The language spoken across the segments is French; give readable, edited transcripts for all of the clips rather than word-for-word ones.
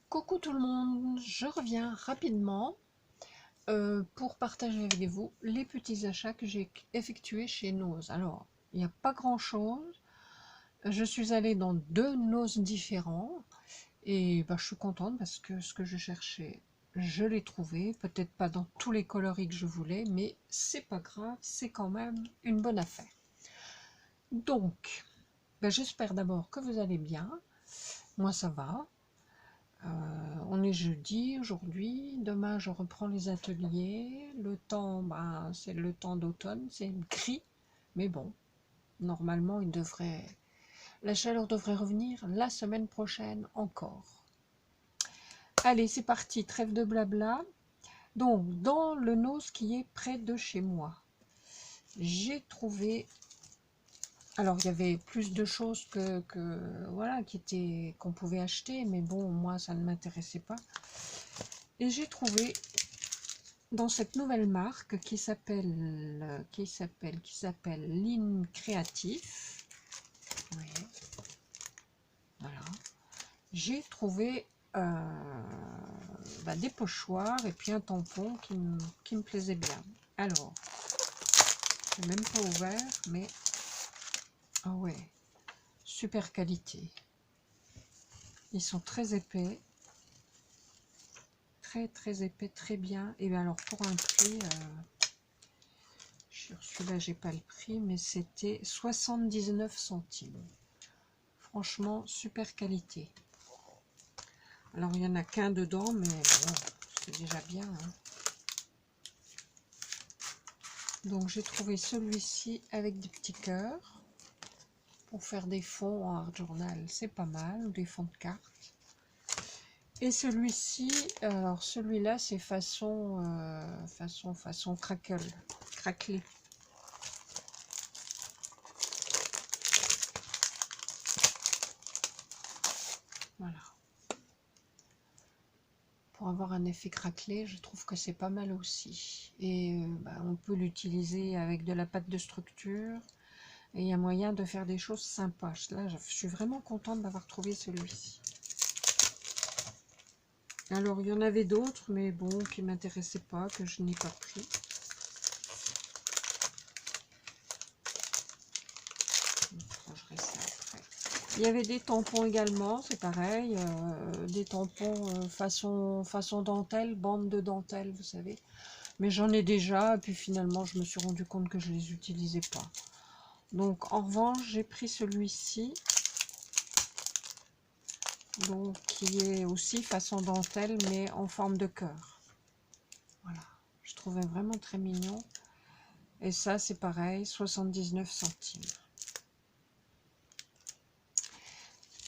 Coucou tout le monde, je reviens rapidement pour partager avec vous les petits achats que j'ai effectués chez Nose. Alors, il n'y a pas grand chose, je suis allée dans deux Nose différents et je suis contente parce que ce que je cherchais, je l'ai trouvé, peut-être pas dans tous les coloris que je voulais, mais c'est pas grave, c'est quand même une bonne affaire. Donc, j'espère d'abord que vous allez bien, moi ça va. On est jeudi aujourd'hui, demain je reprends les ateliers, le temps, c'est le temps d'automne, c'est gris, mais bon, normalement la chaleur devrait revenir la semaine prochaine encore. Allez, c'est parti, trêve de blabla. Donc, dans le Nose qui est près de chez moi, j'ai trouvé, alors il y avait plus de choses voilà, qu'on pouvait acheter, mais bon, moi ça ne m'intéressait pas. Et j'ai trouvé dans cette nouvelle marque qui s'appelle Lean Créatif. Oui, voilà. J'ai trouvé des pochoirs et puis un tampon qui me plaisait bien. Alors, je n'ai même pas ouvert, mais ah ouais, super qualité. Ils sont très épais, très épais, très bien. Et bien alors pour un prix, sur celui-là j'ai pas le prix, mais c'était 79 centimes. Franchement, super qualité. Alors, il n'y en a qu'un dedans, mais bon, c'est déjà bien. Hein. Donc, j'ai trouvé celui-ci avec des petits cœurs. Pour faire des fonds en art journal, c'est pas mal. Ou des fonds de cartes. Et celui-ci, alors celui-là, c'est façon craquelé. Voilà. Pour avoir un effet craquelé, je trouve que c'est pas mal aussi. Et on peut l'utiliser avec de la pâte de structure. Et il y a moyen de faire des choses sympas. Là, je suis vraiment contente d'avoir trouvé celui-ci. Alors, il y en avait d'autres, mais bon, qui ne m'intéressaient pas, que je n'ai pas pris. Je rangerai ça après. Il y avait des tampons également, c'est pareil. Des tampons façon dentelle, bande de dentelle, vous savez. Mais j'en ai déjà, et puis finalement, je me suis rendu compte que je ne les utilisais pas. Donc, en revanche, j'ai pris celui-ci. Donc, qui est aussi façon dentelle, mais en forme de cœur. Voilà, je trouvais vraiment très mignon. Et ça, c'est pareil, 79 centimes.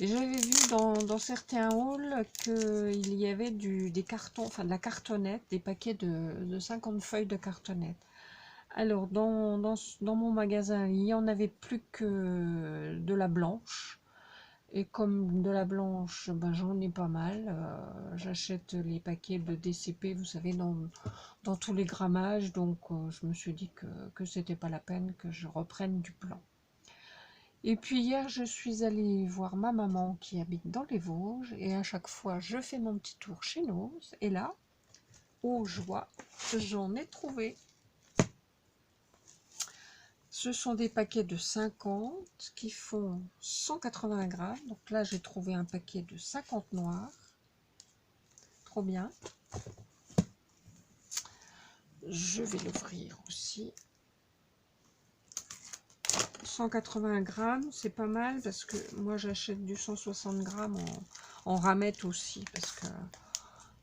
Et j'avais vu dans certains hauls qu'il y avait des cartons, enfin de la cartonnette, des paquets de 50 feuilles de cartonnette. Alors, dans mon magasin, il n'y en avait plus que de la blanche. Et comme de la blanche, j'en ai pas mal. J'achète les paquets de DCP, vous savez, dans tous les grammages. Donc, je me suis dit que c'était pas la peine que je reprenne du blanc. Et puis hier, je suis allée voir ma maman qui habite dans les Vosges. Et à chaque fois, je fais mon petit tour chez Nose. Et là, oh joie, j'en ai trouvé. Ce sont des paquets de 50 qui font 180 grammes. Donc là, j'ai trouvé un paquet de 50 noirs. Trop bien. Je vais l'ouvrir aussi. 180 grammes, c'est pas mal parce que moi, j'achète du 160 grammes en ramette aussi. Parce que,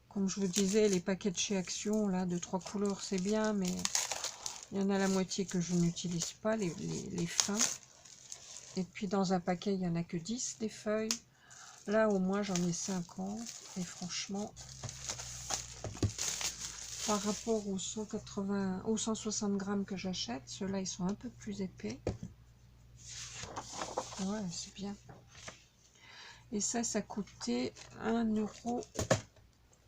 comme je vous disais, les paquets de chez Action, là, de 3 couleurs, c'est bien. Mais il y en a la moitié que je n'utilise pas, les fins. Et puis, dans un paquet, il n'y en a que 10 des feuilles. Là, au moins, j'en ai 50. Et franchement, par rapport aux 160 grammes que j'achète, ceux-là, ils sont un peu plus épais. Ouais, c'est bien. Et ça coûtait 1,99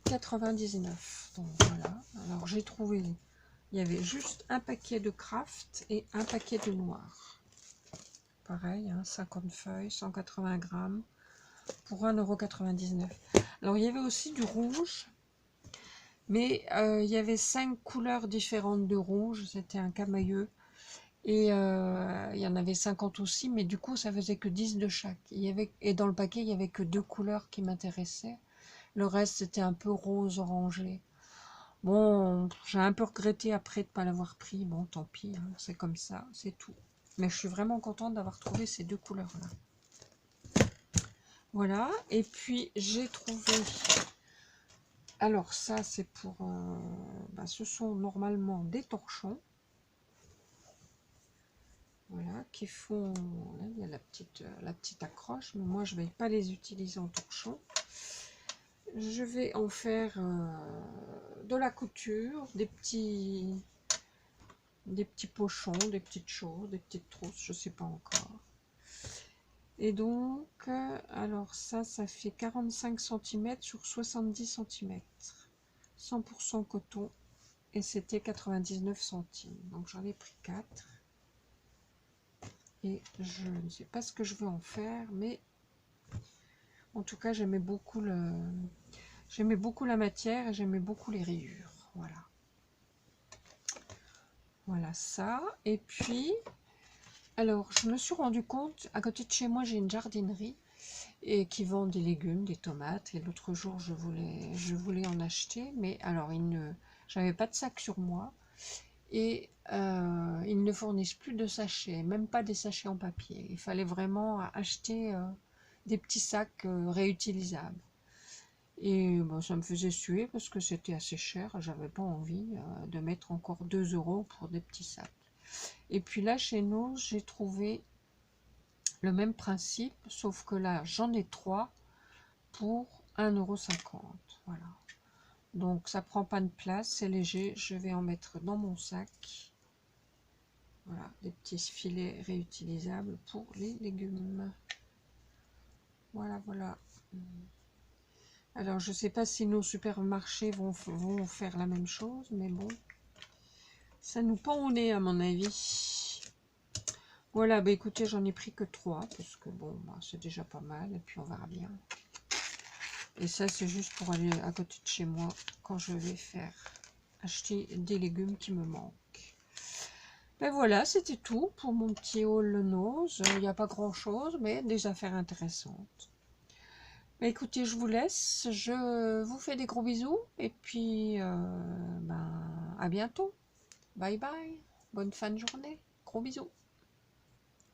€. Donc voilà. Alors, j'ai trouvé, il y avait juste un paquet de craft et un paquet de noir. Pareil, hein, 50 feuilles, 180 grammes. pour 1,99 €. Alors il y avait aussi du rouge, mais il y avait 5 couleurs différentes de rouge, c'était un camailleux. Et il y en avait 50 aussi, mais du coup ça faisait que 10 de chaque. Et dans le paquet il n'y avait que 2 couleurs qui m'intéressaient. Le reste c'était un peu rose orangé. Bon, j'ai un peu regretté après de ne pas l'avoir pris. Bon, tant pis, hein, c'est comme ça, c'est tout. Mais je suis vraiment contente d'avoir trouvé ces 2 couleurs-là. Voilà, et puis j'ai trouvé... Alors ça, c'est pour... ce sont normalement des torchons. Voilà, qui font... Là, il y a la petite accroche, mais moi, je ne vais pas les utiliser en torchon. Je vais en faire de la couture, des petits pochons, des petites choses, des petites trousses, je ne sais pas encore. Et donc, alors ça fait 45 cm sur 70 cm. 100% coton. Et c'était 99 centimes. Donc j'en ai pris 4. Et je ne sais pas ce que je veux en faire, mais en tout cas j'aimais beaucoup la matière et j'aimais beaucoup les rayures. Voilà. Voilà ça. Et puis, alors je me suis rendu compte, à côté de chez moi j'ai une jardinerie et qui vend des légumes, des tomates. Et l'autre jour je voulais en acheter, mais alors j'avais pas de sac sur moi. Et ils ne fournissent plus de sachets, même pas des sachets en papier. Il fallait vraiment acheter des petits sacs réutilisables. Et bon, ça me faisait suer parce que c'était assez cher. J'avais pas envie de mettre encore 2 € pour des petits sacs. Et puis là, chez nous, j'ai trouvé le même principe, sauf que là, j'en ai 3 pour 1,50 €. Voilà. Donc ça prend pas de place, c'est léger. Je vais en mettre dans mon sac. Voilà, des petits filets réutilisables pour les légumes. Voilà, voilà. Alors, je ne sais pas si nos supermarchés vont faire la même chose, mais bon, ça nous pend au nez à mon avis. Voilà, bah écoutez, j'en ai pris que 3, parce que bon, bah, c'est déjà pas mal, et puis on verra bien. Et ça, c'est juste pour aller à côté de chez moi, quand je vais acheter des légumes qui me manquent. Ben voilà, c'était tout pour mon petit haul nose. Il n'y a pas grand chose, mais des affaires intéressantes. Ben écoutez, je vous laisse. Je vous fais des gros bisous. Et puis, à bientôt. Bye bye. Bonne fin de journée. Gros bisous.